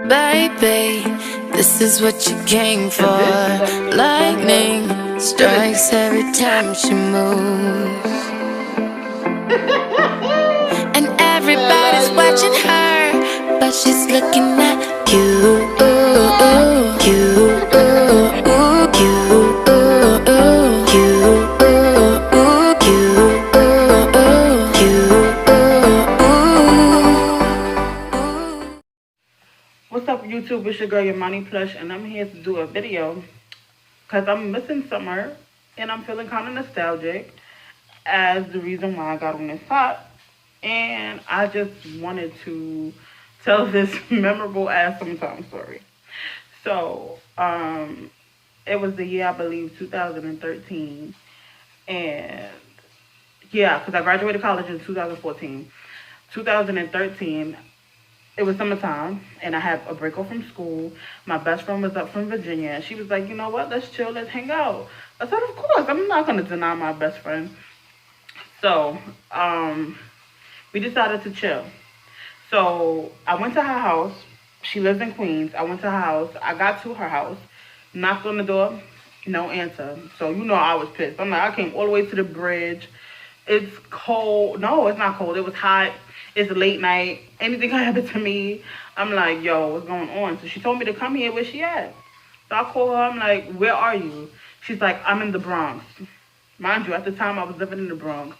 Baby, this is what you came for. Lightning strikes every time she moves, and everybody's watching her, but she's looking at you, What's up, YouTube? It's your girl, your Money Plush, and I'm here to do a video because I'm missing summer and I'm feeling kind of nostalgic as the reason why I got on this top. And I just wanted to tell this memorable ass summertime story. So, it was the year, I believe, 2013. And yeah, because I graduated college in 2014. 2013, it was summertime and I had a break off from school. My best friend was up from Virginia and she was like, you know what, let's chill, let's hang out. I said, of course, I'm not gonna deny my best friend. So, we decided to chill. So I went to her house. She lives in Queens. I went to her house. I got to her house, knocked on the door, no answer. So you know I was pissed. I'm like, I came all the way to the bridge. It's cold. No, it's not cold. It was hot. It's late night. Anything can happen to me. I'm like, yo, what's going on? So she told me to come here. Where she at? So I call her. I'm like, where are you? She's like, I'm in the Bronx. Mind you, at the time I was living in the Bronx.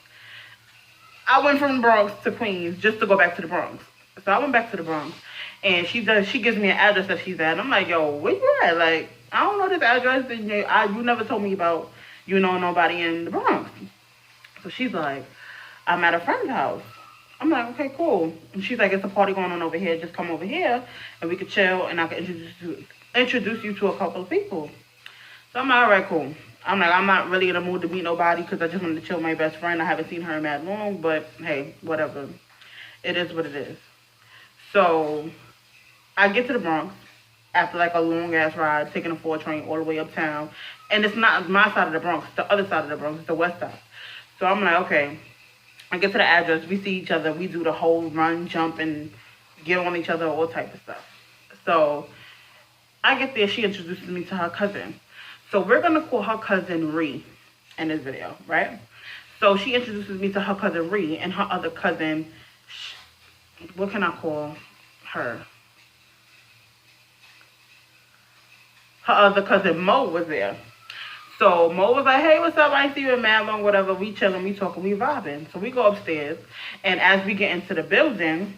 I went from the Bronx to Queens just to go back to the Bronx. So I went back to the Bronx, and she gives me an address that she's at. I'm like, yo, where you at? Like, I don't know this address. You never told me about nobody in the Bronx. So she's like, I'm at a friend's house. I'm like, okay, cool. And she's like, it's a party going on over here. Just come over here, and we could chill, and I can introduce you to a couple of people. So I'm like, all right, cool. I'm like, I'm not really in the mood to meet nobody because I just wanted to chill with my best friend. I haven't seen her in that long, but hey, whatever. It is what it is. So I get to the Bronx after like a long ass ride, taking a 4 train all the way uptown. And it's not my side of the Bronx, it's the other side of the Bronx, it's the west side. So I'm like, okay. I get to the address, we see each other, we do the whole run, jump, and get on each other, all type of stuff. So I get there, she introduces me to her cousin. So we're gonna call her cousin Ree in this video, right? So she introduces me to her cousin Ree and her other cousin, what can I call her? Her other cousin Mo was there. So Mo was like, hey, what's up? I ain't see you in mad long, whatever. We chilling, we talking, we vibing. So we go upstairs, and as we get into the building,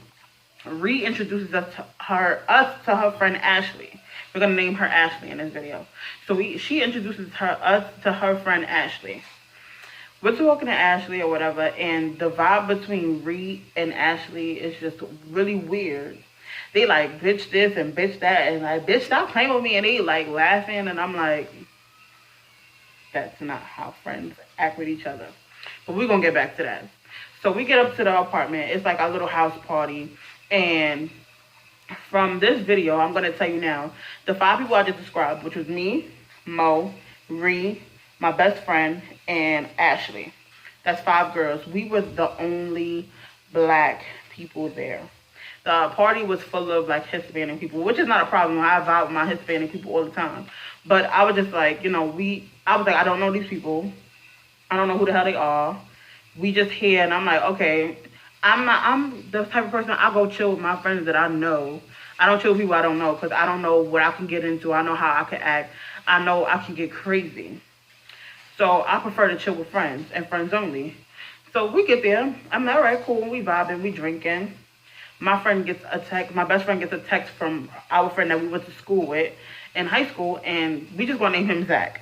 reintroduces us to her friend Ashley. We're gonna name her Ashley in this video. So she introduces us to her friend Ashley. We're talking to Ashley or whatever, and the vibe between Ree and Ashley is just really weird. They like bitch this and bitch that, and like bitch stop playing with me, and they like laughing, and I'm like, that's not how friends act with each other. But we're gonna get back to that. So we get up to the apartment. It's like a little house party. And from this video, I'm gonna tell you now, the 5 people I just described, which was me, Mo, Ree, my best friend, and Ashley. That's 5 girls. We were the only black people there. The party was full of like Hispanic people, which is not a problem. I vibe with my Hispanic people all the time. But I was just like, I was like, I don't know these people. I don't know who the hell they are. We just here, and I'm like, okay, I'm the type of person, I go chill with my friends that I know. I don't chill with people I don't know because I don't know what I can get into. I know how I can act. I know I can get crazy. So I prefer to chill with friends and friends only. So we get there. I'm like, all right, cool. We vibing, we drinking. My friend gets a text. My best friend gets a text from our friend that we went to school with in high school, and we just gonna name him Zach.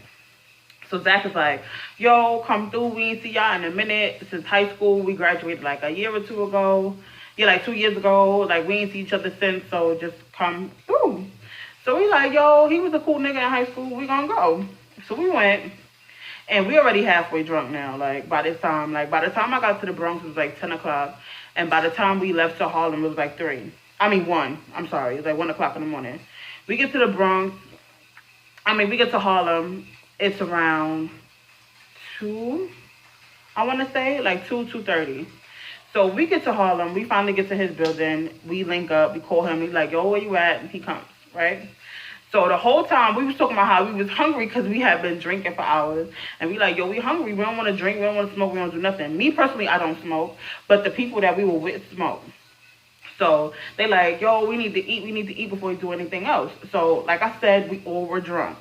So Zach is like, yo, come through. We ain't see y'all in a minute since high school. We graduated like a year or 2 ago. Yeah, like 2 years ago. Like, we ain't see each other since, so just come through. So we like, yo, he was a cool nigga in high school. We gonna go. So we went, and we already halfway drunk now. Like, by the time I got to the Bronx, it was like 10 o'clock. And by the time we left to Harlem, it was like 1. I'm sorry. It was like 1 o'clock in the morning. We get to the Bronx. We get to Harlem. It's around 2, I want to say, like 2:30. So we get to Harlem. We finally get to his building. We link up. We call him. He's like, yo, where you at? And he comes, right? So the whole time we was talking about how we was hungry because we had been drinking for hours. And we like, yo, we hungry. We don't want to drink. We don't want to smoke. We don't do nothing. Me personally, I don't smoke. But the people that we were with smoke. So they like, yo, we need to eat. We need to eat before we do anything else. So like I said, we all were drunk.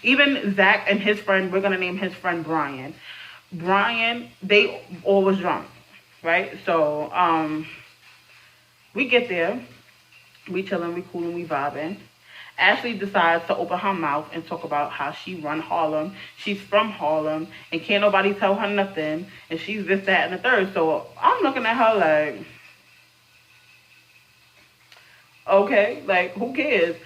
Even Zach and his friend, we're going to name his friend Brian. Brian, they all was drunk, right? So we get there. We chilling, we cooling, we vibing. Ashley decides to open her mouth and talk about how she run Harlem. She's from Harlem and can't nobody tell her nothing. And she's this, that, and the third. So I'm looking at her like, okay, like, who cares?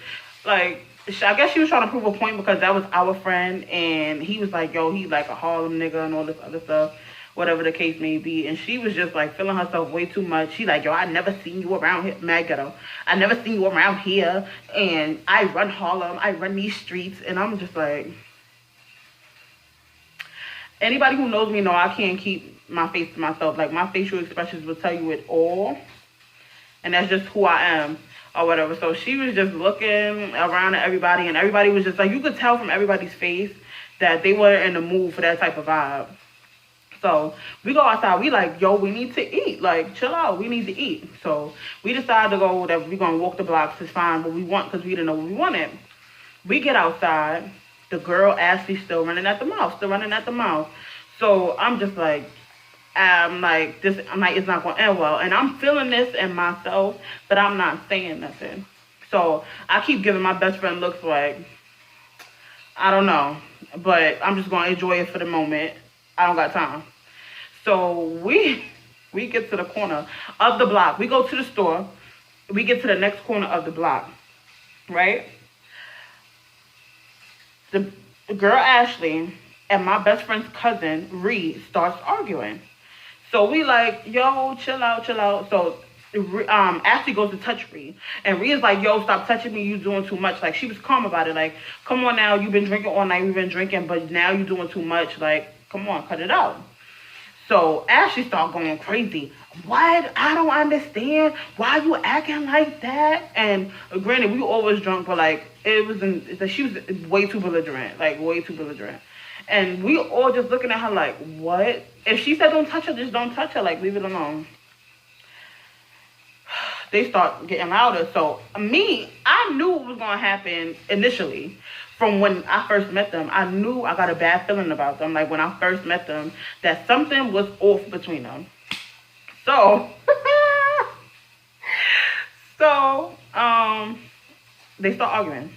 Like, I guess she was trying to prove a point because that was our friend. And he was like, yo, he's like a Harlem nigga and all this other stuff. Whatever the case may be. And she was just like feeling herself way too much. She like, yo, I never seen you around here. Mad ghetto. I never seen you around here. And I run Harlem. I run these streets. And I'm just like, anybody who knows me know I can't keep my face to myself. Like, my facial expressions will tell you it all. And that's just who I am or whatever. So she was just looking around at everybody. And everybody was just like, you could tell from everybody's face that they were in the mood for that type of vibe. So we go outside. We like, yo, we need to eat. Like, chill out. We need to eat. So we decided to go that we're going to walk the blocks to find what we want because we didn't know what we wanted. We get outside. The girl, Ashley's still running at the mouth. So I'm just like, it's not going to end well. And I'm feeling this in myself, but I'm not saying nothing. So I keep giving my best friend looks like, I don't know. But I'm just going to enjoy it for the moment. I don't got time. So we get to the corner of the block. We go to the store. We get to the next corner of the block, right? The girl Ashley and my best friend's cousin Ree starts arguing. So we like, yo, chill out. So Ashley goes to touch Ree. And Ree is like, yo, stop touching me. You doing too much. Like, she was calm about it. Like, come on now. You've been drinking all night. We've been drinking. But now you're doing too much. Like, come on, cut it out. So Ashley started going crazy. What? I don't understand. Why you acting like that? And granted, we always drunk, but like, she was way too belligerent. Like, way too belligerent. And we all just looking at her like, what? If she said don't touch her, just don't touch her. Like, leave it alone. They start getting louder. So I knew what was going to happen initially. From when I first met them, I knew I got a bad feeling about them. Like, when I first met them, that something was off between them. So, they start arguing.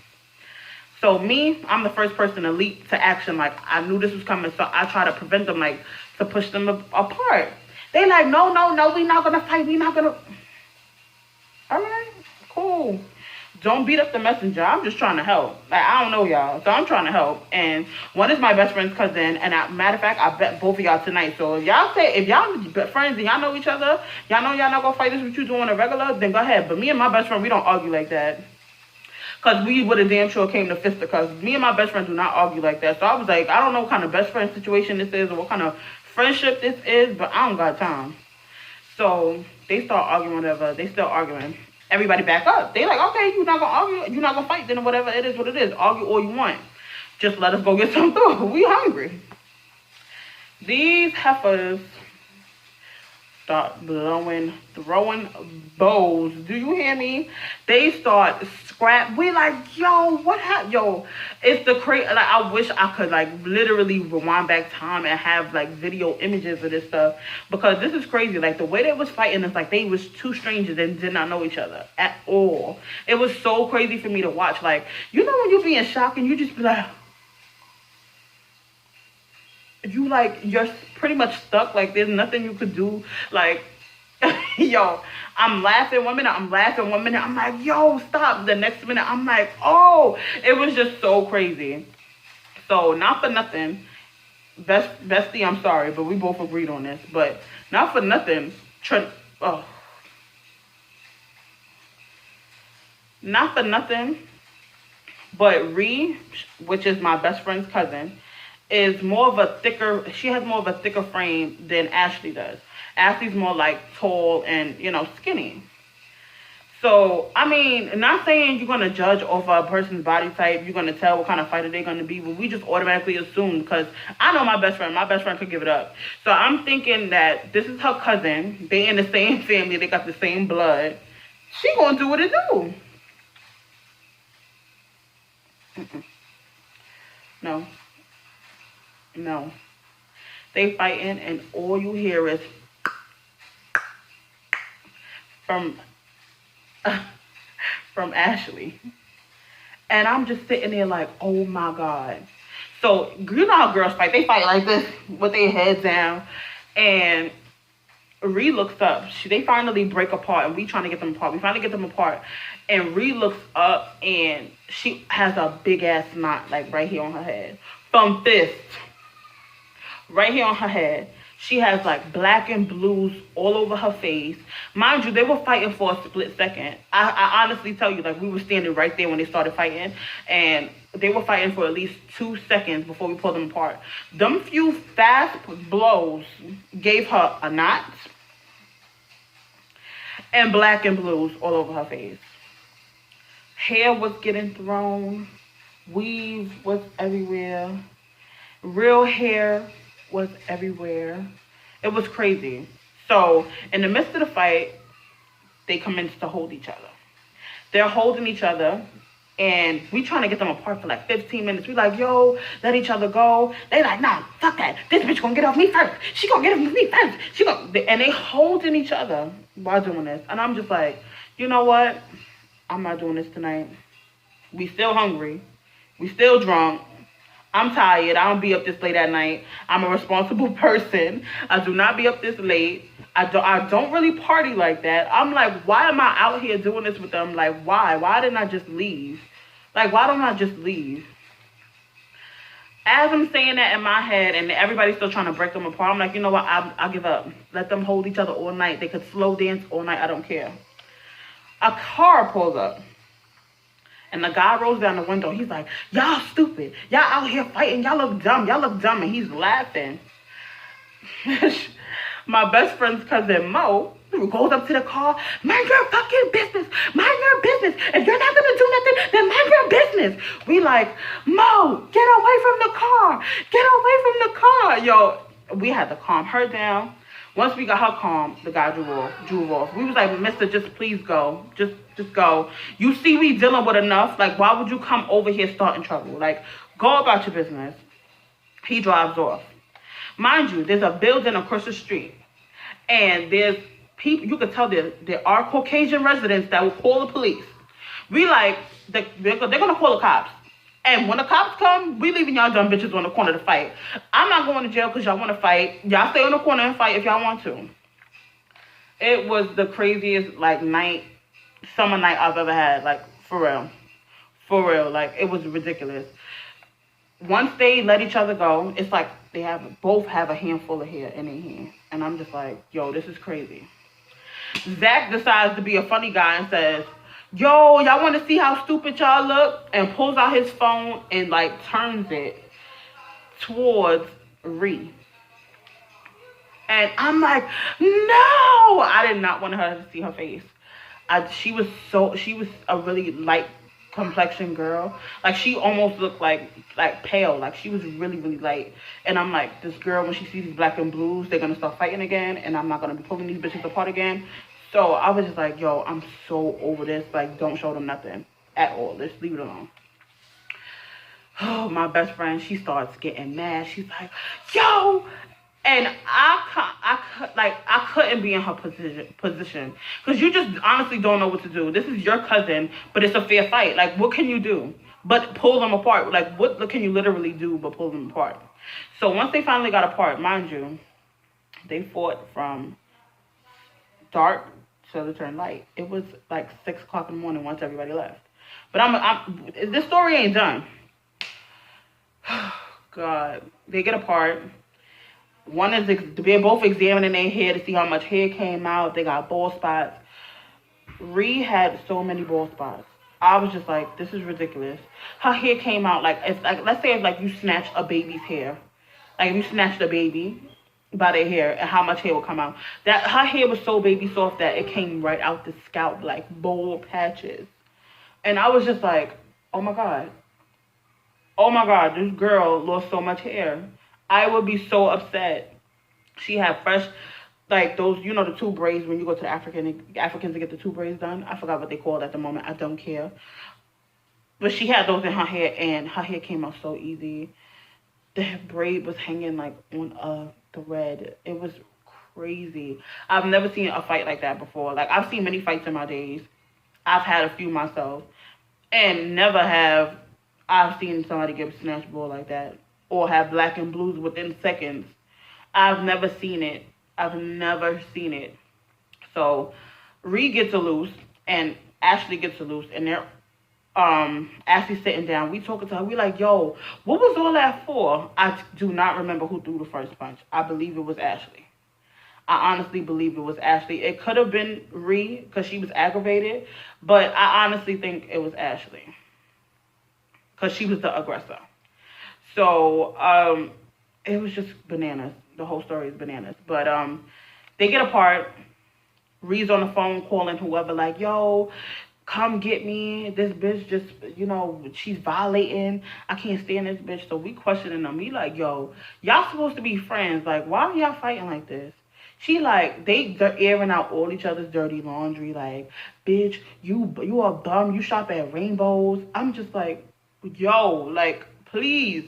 So I'm the first person to leap to action. Like, I knew this was coming, so I try to prevent them, like, to push them apart. They like, no, we not gonna fight. We not gonna. All right, cool. Don't beat up the messenger. I'm just trying to help. Like, I don't know y'all, so I'm trying to help. And one is my best friend's cousin. And matter of fact, I bet both of y'all tonight. So if y'all friends and y'all know each other, y'all know y'all not gonna fight this with you doing a regular, then go ahead. But me and my best friend, we don't argue like that. Because we would have damn sure came to fisticuffs. Me and my best friend do not argue like that. So I was like, I don't know what kind of best friend situation this is or what kind of friendship this is, but I don't got time. So they start arguing, whatever. They still arguing. Everybody back up. They like, okay, you're not going to argue. You're not going to fight. Then whatever it is, what it is. Argue all you want. Just let us go get something through. We hungry. These heifers start throwing bows. Do you hear me? They start scrap. We like, yo, what happened? Yo, it's the crazy. Like, I wish I could like literally rewind back time and have like video images of this stuff, because this is crazy. Like, the way they was fighting is like they was two strangers and did not know each other at all. It was so crazy for me to watch. Like, you know when you be in shock and you just be like, you're pretty much stuck. Like, there's nothing you could do. Like, yo, I'm laughing 1 minute. I'm like, yo, stop. The next minute, I'm like, oh, it was just so crazy. So, not for nothing. Bestie, I'm sorry, but we both agreed on this. But not for nothing. Not for nothing. But Ree, which is my best friend's cousin, she has more of a thicker frame than Ashley does. Ashley's more like tall and, you know, skinny. So, I mean, not saying you're going to judge off a person's body type, you're going to tell what kind of fighter they're going to be, but we just automatically assume because I know my best friend. My best friend could give it up. So I'm thinking that this is her cousin. They in the same family. They got the same blood. She going to do what it do. No. No. They fighting and all you hear is from Ashley. And I'm just sitting there like, oh my God. So, you know how girls fight. They fight like this with their heads down. And Ree looks up. They finally break apart, and we trying to get them apart. We finally get them apart. And Ree looks up, and she has a big-ass knot, like, right here on her head. From fist. Right here on her head. She has like black and blues all over her face. Mind you, they were fighting for a split second. I honestly tell you, like, we were standing right there when they started fighting. And they were fighting for at least 2 seconds before we pulled them apart. Them few fast blows gave her a knot. And black and blues all over her face. Hair was getting thrown. Weave was everywhere. Real hair was everywhere. It was crazy. So, in the midst of the fight, they commenced to hold each other. They're holding each other, and we trying to get them apart for like 15 minutes. We like, yo, let each other go. They like, nah, fuck that. This bitch gonna get off me first. She gonna get off me first. And they holding each other while doing this. And I'm just like, you know what? I'm not doing this tonight. We still hungry. We still drunk. I'm tired. I don't be up this late at night. I'm a responsible person. I do not be up this late. I don't really party like that. I'm like, why am I out here doing this with them? Like, why? Why didn't I just leave? Like, why don't I just leave? As I'm saying that in my head and everybody's still trying to break them apart, I'm like, you know what? I'll give up. Let them hold each other all night. They could slow dance all night. I don't care. A car pulls up. And the guy rolls down the window. He's like, y'all stupid. Y'all out here fighting. Y'all look dumb. Y'all look dumb. And he's laughing. My best friend's cousin, Mo, goes up to the car. Mind your fucking business. Mind your business. If you're not going to do nothing, then mind your business. We like, Mo, get away from the car. Get away from the car. Yo, we had to calm her down. Once we got her calm, the guy drew off. We was like, mister, just please go. Just go. You see we dealing with enough. Like, why would you come over here starting trouble? Like, go about your business. He drives off. Mind you, there's a building across the street. And there's people, you could tell there are Caucasian residents that will call the police. We like, they're going to call the cops. And when the cops come, we leaving y'all dumb bitches on the corner to fight. I'm not going to jail because y'all want to fight. Y'all stay on the corner and fight if y'all want to. It was the craziest, like, summer night I've ever had. Like, for real. For real. Like, it was ridiculous. Once they let each other go, it's like they both have a handful of hair in their hand. And I'm just like, yo, this is crazy. Zach decides to be a funny guy and says, yo, y'all want to see how stupid y'all look? And pulls out his phone and, like, turns it towards Ree. And I'm like, no! I did not want her to see her face. She was a really light complexion girl. Like, she almost looked like pale. Like, she was really, really light. And I'm like, this girl, when she sees these black and blues, they're going to start fighting again. And I'm not going to be pulling these bitches apart again. So I was just like, yo, I'm so over this. Like, don't show them nothing at all. Just leave it alone. Oh, my best friend, she starts getting mad. She's like, yo. And I couldn't be in her position. Because you just honestly don't know what to do. This is your cousin, but it's a fair fight. Like, what can you do but pull them apart? Like, what can you literally do but pull them apart? So once they finally got apart, mind you, they fought from dark till it turned light. It was like 6 o'clock in the morning once everybody left. But this story ain't done. God, they get apart. They're both examining their hair to see how much hair came out. They got bald spots. Ree had so many bald spots. I was just like, this is ridiculous. Her hair came out like, it's like, let's say if like you snatched a baby's hair. Like if you snatched a baby, by their hair and how much hair would come out. That her hair was so baby soft that it came right out the scalp like bold patches. And I was just like, oh my God. Oh my God, this girl lost so much hair. I would be so upset. She had fresh, like those, you know, the two braids when you go to the Africans to get the two braids done. I forgot what they called at the moment. I don't care. But she had those in her hair, and her hair came out so easy. The braid was hanging like on a thread. It was crazy. I've never seen a fight like that before. Like, I've seen many fights in my days. I've had a few myself, and never have I've seen somebody get snatched ball like that or have black and blues within seconds. I've never seen it. I've never seen it. So Reed gets a loose and Ashley gets a loose, and they're Ashley sitting down. We talking to her. We like, yo, what was all that for? I do not remember who threw the first punch. I believe it was Ashley. I honestly believe it was Ashley. It could have been Reed because she was aggravated, but I honestly think it was Ashley because she was the aggressor. So it was just bananas. The whole story is bananas. But they get apart. Reed's on the phone calling whoever like, yo, come get me. This bitch just, you know, she's violating. I can't stand this bitch. So we questioning them. We like, yo, y'all supposed to be friends. Like, why are y'all fighting like this? She like, they're airing out all each other's dirty laundry. Like, bitch, you are bum. You shop at Rainbows. I'm just like, yo, like, please.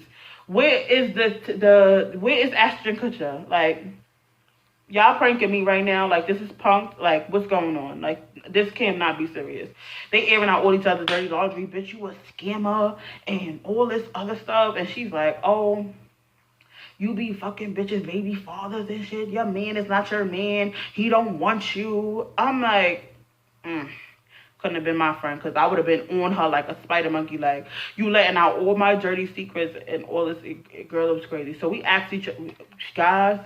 Where is where is Ashton Kutcher? Like, y'all pranking me right now. Like, this is punked. Like, what's going on? Like, this cannot be serious. They airing out all each other's dirty laundry. Bitch, you a scammer and all this other stuff. And she's like, oh, you be fucking bitches, baby fathers and shit. Your man is not your man. He don't want you. I'm like, couldn't have been my friend, because I would have been on her like a spider monkey. Like, you letting out all my dirty secrets and all this. Girl, it was crazy. So we asked each other, guys.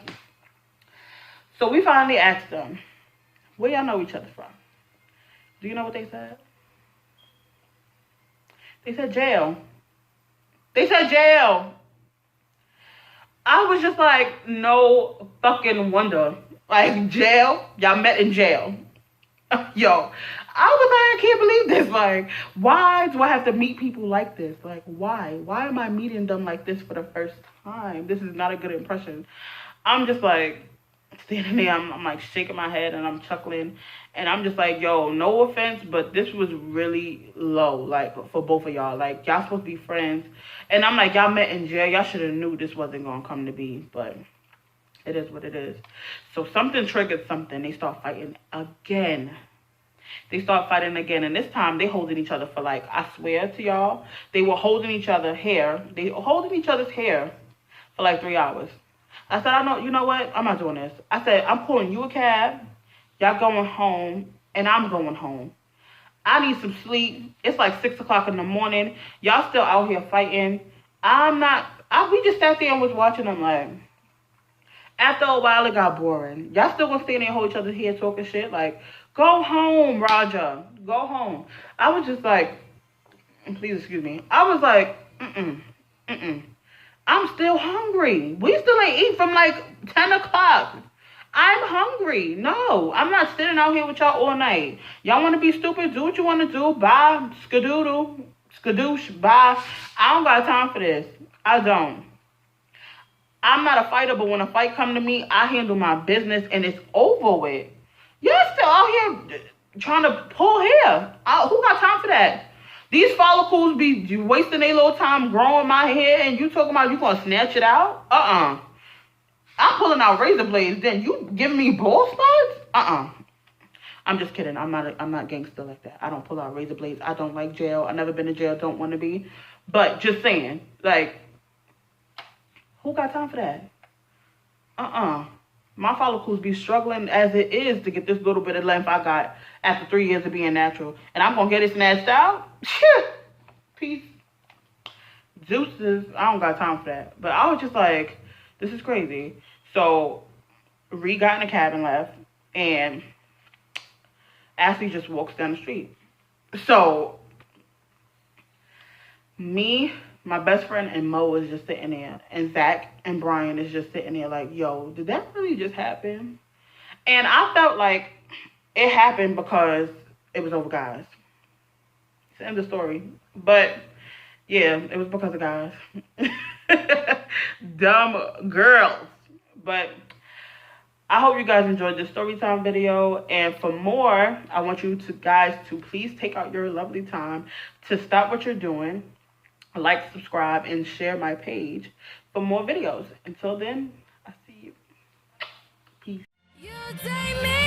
So we finally asked them, where y'all know each other from? Do you know what they said? They said jail. They said jail. I was just like, no fucking wonder. Like, jail? Y'all met in jail. Yo, I was like, I can't believe this. Like, why do I have to meet people like this? Like, why? Why am I meeting them like this for the first time? This is not a good impression. I'm just like, standing there, I'm like shaking my head and I'm chuckling. And I'm just like, yo, no offense, but this was really low, like, for both of y'all. Like, y'all supposed to be friends. And I'm like, y'all met in jail. Y'all should have knew this wasn't going to come to be. But it is what it is. So something triggered something. They start fighting again. They start fighting again. And this time, they holding each other for, like, I swear to y'all, they were holding each other's hair. They were holding each other's hair for, like, 3 hours. I said, you know what? I'm not doing this. I said, I'm pulling you a cab. Y'all going home, and I'm going home. I need some sleep. It's like 6 o'clock in the morning. Y'all still out here fighting. We just sat there and was watching them. Like, after a while, it got boring. Y'all still gonna stand there and hold each other's hair talking shit? Like, go home, Roger. Go home. I was just like, please excuse me. I was like, I'm still hungry. We still ain't eat from like 10 o'clock. I'm hungry. No, I'm not sitting out here with y'all all night. Y'all want to be stupid? Do what you want to do. Bye. Skadoodle. Skadoosh. Bye. I don't got time for this. I don't. I'm not a fighter, but when a fight come to me, I handle my business and it's over with. Y'all still out here trying to pull hair. Who got time for that? These follicles be wasting their little time growing my hair, and you talking about you gonna snatch it out? I'm pulling out razor blades, then you giving me bald spots? I'm just kidding. I'm not gangster like that. I don't pull out razor blades. I don't like jail. I've never been to jail. Don't want to be. But just saying, like, who got time for that? My follicles be struggling as it is to get this little bit of length I got after 3 years of being natural. And I'm going to get it snatched out? Peace. Deuces. I don't got time for that. But I was just like, this is crazy. So, Reed got in the cab and left. And Ashley just walks down the street. So, me My best friend and Mo is just sitting there, and Zach and Brian is just sitting there like, yo, did that really just happen? And I felt like it happened because it was over guys. It's the end of the story. But yeah, it was because of guys. Dumb girls. But I hope you guys enjoyed this story time video. And for more, I want you to guys to please take out your lovely time to stop what you're doing, like, subscribe, and share my page for more videos. Until then, I see you. Peace. You take me